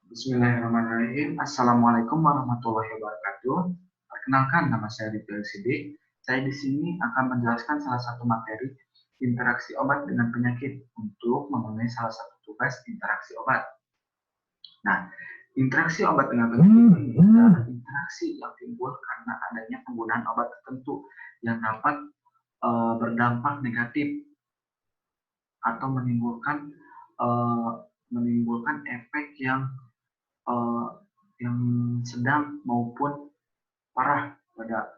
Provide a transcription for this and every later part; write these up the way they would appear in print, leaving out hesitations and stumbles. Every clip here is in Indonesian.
Bismillahirrahmanirrahim. Assalamualaikum warahmatullahi wabarakatuh. Perkenalkan, nama saya Ridwan Sidik. Saya di sini akan menjelaskan salah satu materi interaksi obat dengan penyakit untuk memenuhi salah satu tugas interaksi obat. Nah, interaksi obat dengan penyakit ini adalah interaksi yang timbul karena adanya penggunaan obat tertentu yang dapat berdampak negatif atau menimbulkan efek uh, yang sedang maupun parah pada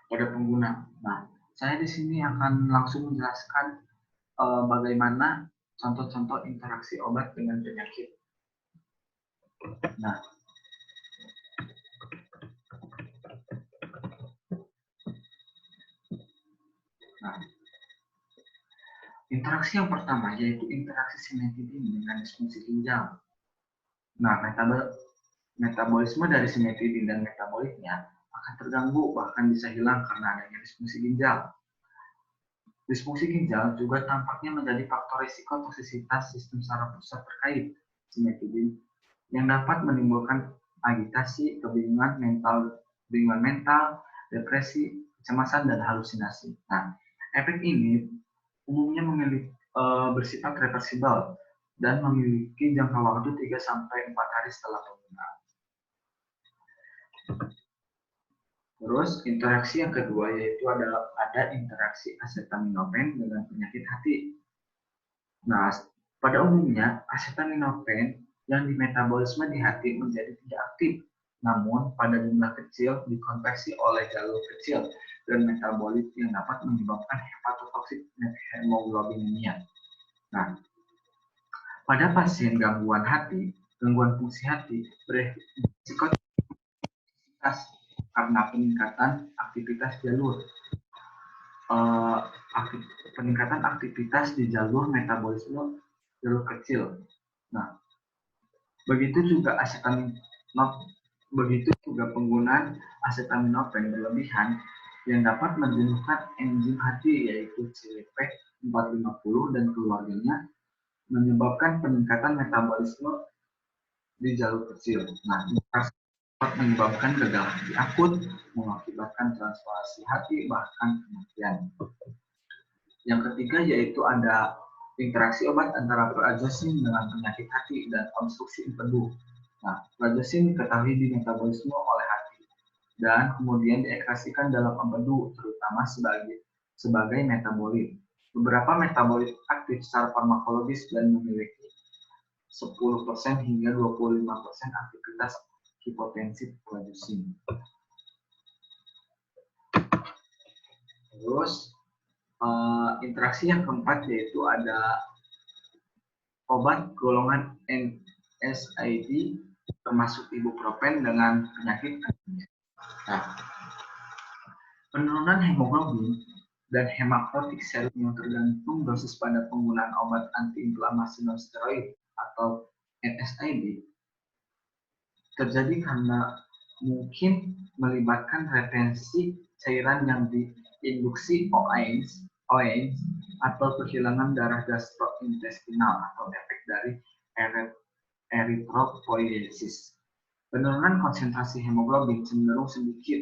pengguna. Nah, saya di sini akan langsung menjelaskan bagaimana contoh-contoh interaksi obat dengan penyakit. Nah, interaksi yang pertama yaitu interaksi simetidin dengan disfungsi ginjal. Nah, metabolisme dari simetidin dan metabolitnya akan terganggu, bahkan bisa hilang karena adanya disfungsi ginjal. Disfungsi ginjal juga tampaknya menjadi faktor risiko toksisitas sistem saraf pusat terkait simetidin yang dapat menimbulkan agitasi, kebingungan mental, depresi, kecemasan, dan halusinasi. Nah, efek ini umumnya bersifat reversibel dan memiliki jangka waktu 3-4 hari setelah penggunaan. Terus interaksi yang kedua yaitu ada interaksi acetaminophen dengan penyakit hati. Nah, pada umumnya acetaminophen yang dimetabolisme di hati menjadi tidak aktif, namun pada jumlah kecil dikonversi oleh jalur kecil dan metabolit yang dapat menyebabkan hepatotoksik hemoglobinemia. Nah, pada pasien gangguan fungsi hati berisiko karena peningkatan aktivitas di jalur metabolisme jalur kecil. Nah, begitu juga penggunaan acetaminophen berlebihan yang dapat menjenuhkan enzim hati yaitu CYP450 dan keluarganya, menyebabkan peningkatan metabolisme di jalur kecil. Nah, dapat menyebabkan gagal hati akut, mengakibatkan transplantasi hati, bahkan kematian. Yang ketiga yaitu ada interaksi obat antara prazosin dengan penyakit hati dan obstruksi empedu. Nah, prazosin diketahui dimetabolisme oleh hati dan kemudian diekskrasikan dalam empedu, terutama sebagai metabolit. Beberapa metabolit aktif secara farmakologis dan memiliki 10% hingga 25% aktivitas hipotensif prazosin. Terus interaksi yang keempat yaitu ada obat golongan NSAID termasuk ibuprofen dengan penyakit anemia. Nah, penurunan hemoglobin dan hemakrotik serum yang tergantung dosis pada penggunaan obat antiinflamasi non-steroid atau NSAID terjadi karena mungkin melibatkan retensi cairan yang diinduksi OAIDS atau kehilangan darah gastrointestinal atau efek dari erythropoiesis. Penurunan konsentrasi hemoglobin cenderung sedikit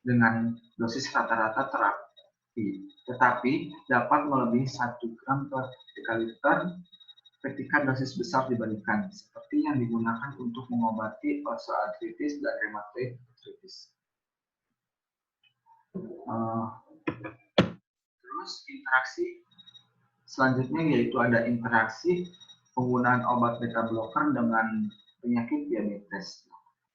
dengan dosis rata-rata terapi, tetapi dapat melebihi 1 gram per dekaliter ketika dosis besar dibandingkan, seperti yang digunakan untuk mengobati osteoartritis dan rheumatoid arthritis. Terus interaksi selanjutnya yaitu ada interaksi penggunaan obat beta blocker dengan penyakit diabetes.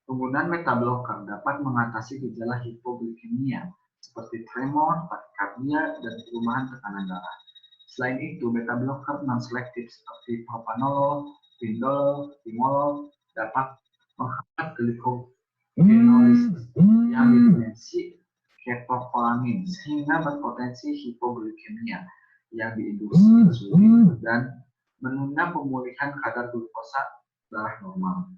Penggunaan beta blocker dapat mengatasi gejala hipoglikemia seperti tremor, takikardia, dan perubahan tekanan darah. Selain itu, beta blocker non-selektif seperti propanolol, pindolol, timolol dapat menghambat glikogenolysis yang dimensi ketokolamin sehingga berpotensi hipoglikemia yang diinduksi insulin dan menunda pemulihan kadar glukosa darah normal.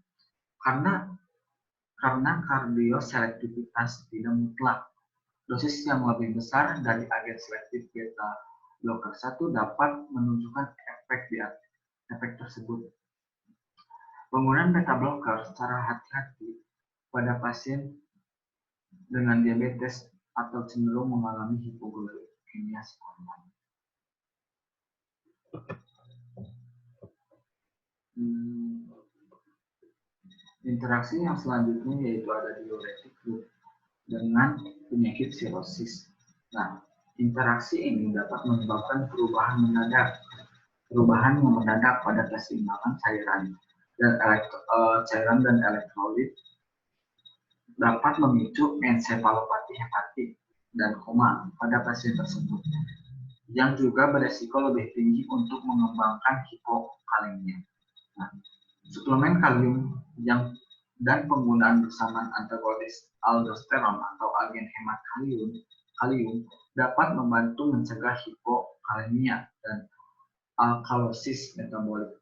Karena kardioselektivitas tidak mutlak, dosis yang lebih besar dari agen selektif beta blocker 1 dapat menunjukkan efek tersebut. Penggunaan beta blocker secara hati-hati pada pasien dengan diabetes atau cenderung mengalami hipoglikemia spontan. Interaksi yang selanjutnya yaitu ada diuretik dengan penyakit sirosis. Nah, interaksi ini dapat menyebabkan perubahan yang mendadak pada keseimbangan cairan dan elektrolit, dapat memicu ensefalopati hepatik dan koma pada pasien tersebut, yang juga beresiko lebih tinggi untuk mengembangkan hipokalemia. Nah, suplemen kalium dan penggunaan bersamaan antagonis aldosteron atau agen hemat kalium dapat membantu mencegah hipokalemia dan alkalosis metabolik.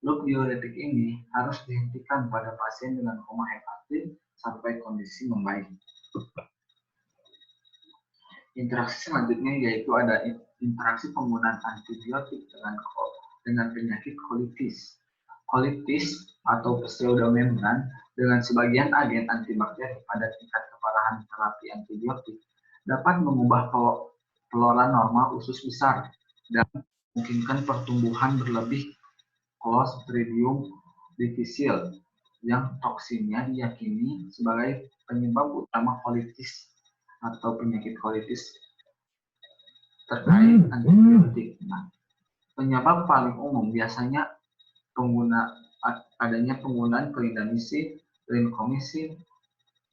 Loop diuretik ini harus dihentikan pada pasien dengan koma hepatik sampai kondisi membaik. Interaksi selanjutnya yaitu ada interaksi penggunaan antibiotik dengan penyakit colitis. Colitis atau pseudomembran dengan sebagian agen antibakteri pada tingkat keparahan terapi antibiotik dapat mengubah flora normal usus besar dan memungkinkan pertumbuhan berlebih Clostridium difficile yang toksinnya diyakini sebagai penyebab utama colitis atau penyakit colitis terkait antibiotik. Nah, penyebab paling umum biasanya adanya penggunaan clindamycin, lincomycin,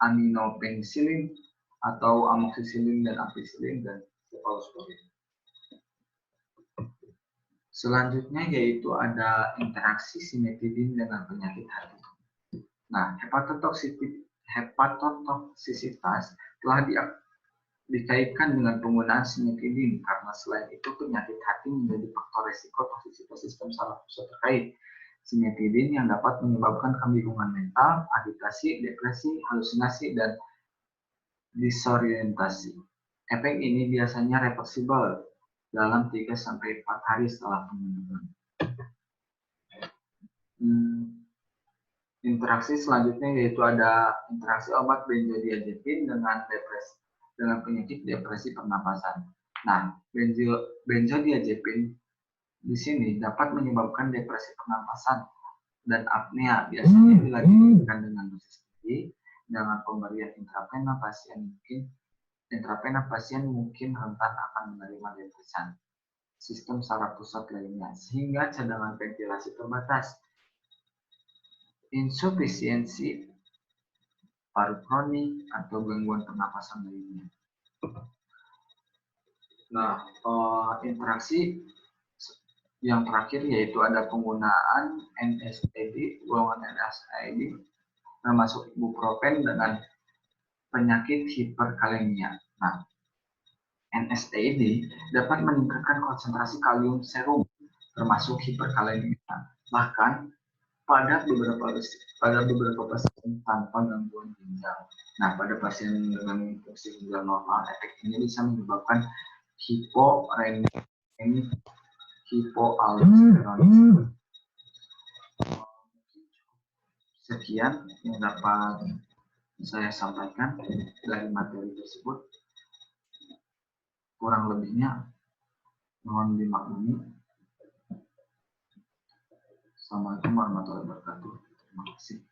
aminopenicillin atau amoxicillin dan ampicillin dan cephalosporin. Selanjutnya yaitu ada interaksi simetidin dengan penyakit hati. Nah, hepatotoksisitas telah dikaitkan dengan penggunaan simetidin karena selain itu penyakit hati menjadi faktor resiko toksisitas sistem saraf pusat terkait. Simetidin yang dapat menyebabkan kebingungan mental, agitasi, depresi, halusinasi, dan disorientasi. Efek ini biasanya reversibel dalam 3-4 hari setelah penyembuhan. Interaksi selanjutnya yaitu ada interaksi obat benzodiazepin dengan penyakit depresi pernapasan. Nah, benzodiazepin di sini dapat menyebabkan depresi pernapasan dan apnea. Biasanya bila diberikan dengan dosis tinggi dengan pemberian intravena, pasien mungkin rentan akan menerima depresan sistem saraf pusat lainnya sehingga cadangan ventilasi terbatas. Insufisiensi paru kronik atau gangguan pernapasan lainnya. Nah, interaksi yang terakhir yaitu ada penggunaan NSAID, golongan NSAID termasuk ibuprofen dengan penyakit hiperkalemia. Nah, NSAID dapat meningkatkan konsentrasi kalium serum termasuk hiperkalemia. Bahkan pada beberapa pasien tanpa gangguan ginjal. Nah, pada pasien dengan fungsi ginjal normal, efek ini bisa menyebabkan hiporemia, hipoaldosteronisme. Sekian yang dapat saya sampaikan dari materi tersebut. Kurang lebihnya mohon dimaklumi. Assalamualaikum warahmatullahi wabarakatuh. Terima kasih.